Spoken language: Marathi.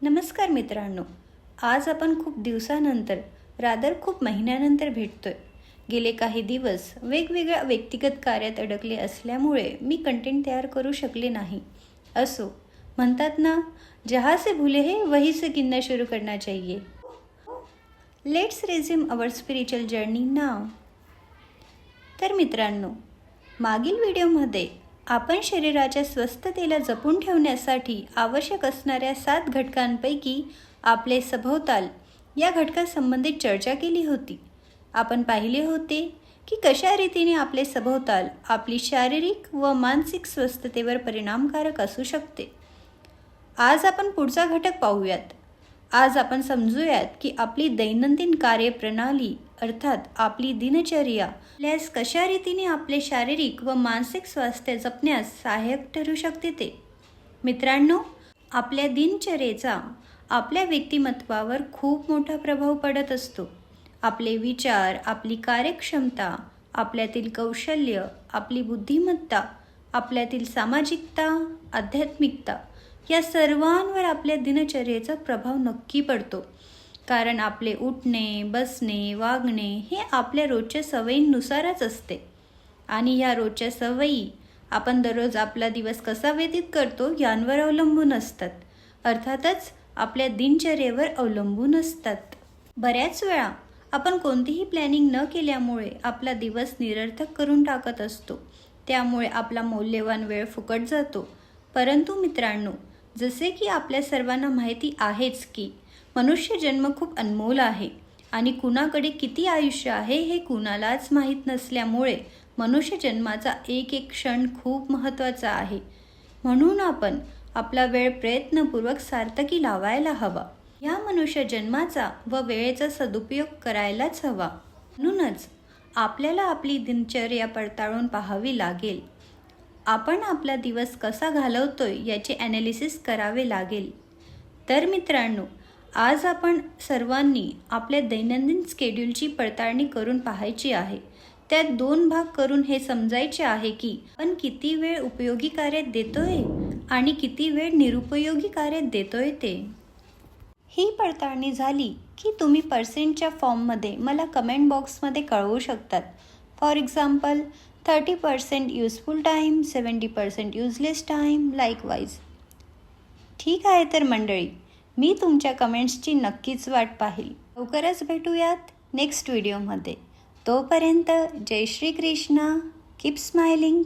नमस्कार मित्रांनो, आज आपण खूप दिवसानंतर खूप महिन्यानंतर भेटतोय. गेले काही दिवस वेगवेगळ्या व्यक्तिगत कार्यात अडकले असल्यामुळे मी कंटेंट तयार करू शकले नाही. असो, म्हणतात ना, जहाँ से भूले हैं वहीं से गिनना शुरू करना चाहिए. Let's resume our spiritual journey now. तर मित्रांनो, मागील व्हिडिओमध्ये आपण शरीराच्या स्वस्थतेला जपून ठेवण्यासाठी आवश्यक असणाऱ्या 7 घटकांपैकी आपले सभोवताल या घटकासंबंधित चर्चा केली होती. आपण पाहिले होते की कशा रीतीने आपले सभोवताल आपली शारीरिक व मानसिक स्वस्थतेवर परिणामकारक असू शकते. आज आपण पुढचा घटक पाहूयात. आज आपण समजूयात की आपली दैनंदिन कार्यप्रणाली अर्थात आपली दिनचर्या आपल्यास कशा रीतीने आपले शारीरिक व मानसिक स्वास्थ्य जपण्यास सहाय्यक ठरू शकते ते. मित्रांनो, आपल्या दिनचर्येचा आपल्या व्यक्तिमत्वावर खूप मोठा प्रभाव पडत असतो. आपले विचार, आपली कार्यक्षमता, आपल्यातील कौशल्य, आपली बुद्धिमत्ता, आपल्यातील सामाजिकता, आध्यात्मिकता या सर्वांवर आपल्या दिनचर्येचा प्रभाव नक्की पडतो. कारण आपले उठणे, बसणे, वागणे हे आपल्या रोजच्या सवयींनुसारच असते. आणि ह्या रोजच्या सवयी आपण दररोज आपला दिवस कसा व्यतीत करतो यांवर अवलंबून असतात. अर्थातच आपल्या दिनचर्येवर अवलंबून असतात. बऱ्याच वेळा आपण कोणतीही प्लॅनिंग न केल्यामुळे आपला दिवस निरर्थक करून टाकत असतो. त्यामुळे आपला मौल्यवान वेळ फुकट जातो. परंतु मित्रांनो, जसे की आपल्या सर्वांना माहिती आहेच की मनुष्य जन्म खूप अनमोल आहे आणि कुणाकडे किती आयुष्य आहे हे कुणालाच माहीत नसल्यामुळे मनुष्य जन्माचा एक एक क्षण खूप महत्त्वाचा आहे. म्हणून आपण आपला वेळ प्रयत्नपूर्वक सार्थकी लावायला हवा. या मनुष्य जन्माचा व वेळेचा सदुपयोग करायलाच हवा. म्हणूनच आपल्याला आपली दिनचर्या पडताळून पाहावी लागेल. आपण आपला दिवस कसा घालवतोय याचे ॲनालिसिस करावे लागेल. तर मित्रांनो, आज आपण सर्वांनी आपल्या दैनंदिन स्केड्यूलची पडताळणी करून पाहायची आहे. त्यात 2 भाग करून हे समजायचे आहे की आपण किती वेळ उपयोगी कार्यात देतोय आणि किती वेळ निरुपयोगी कार्यात देतोय ते. ही पडताळणी झाली की तुम्ही पर्सेंटच्या फॉर्ममध्ये मला कमेंट बॉक्समध्ये कळवू शकतात. For example 30% useful time, 70% useless time, likewise. ठीक आहे तर मंडळी, मी तुमच्या कमेंट्सची नक्कीच वाट पाहील. लवकरच भेटूयात नेक्स्ट व्हिडिओमध्ये. तोपर्यंत जय श्री कृष्ण. Keep smiling.